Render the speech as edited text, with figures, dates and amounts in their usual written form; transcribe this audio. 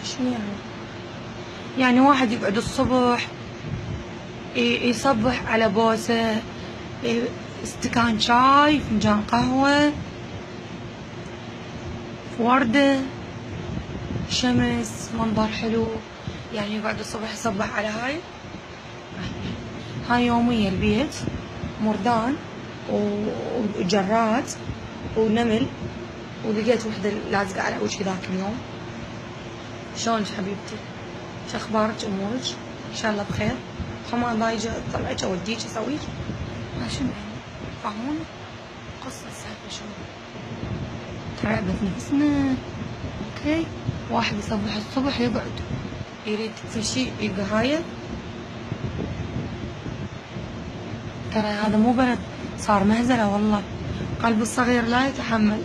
شنو يعني؟ يعني واحد يقعد الصبح يصبح على بوسة، استكان شاي، فنجان قهوة، وردة، شمس، منظر حلو، يعني يقعد الصبح يصبح على هاي يومية البيت، مردان وجراد ونمل، ولقيت وحدة لازقة على وجهي ذاك اليوم. شلونك حبيبتي؟ شو اخبارك امورك؟ ان شاء الله بخير. كمان ضايجة اطلعك اوديك اسويك؟ ما شنو يعني؟ فاهموني؟ قصة السالفة شنو؟ تعبت نفسنا. اوكي؟ واحد يصبح الصبح يقعد يريد كل شيء يقهايل. ترى هذا مو بلد، صار مهزلة والله. قلب الصغير لا يتحمل.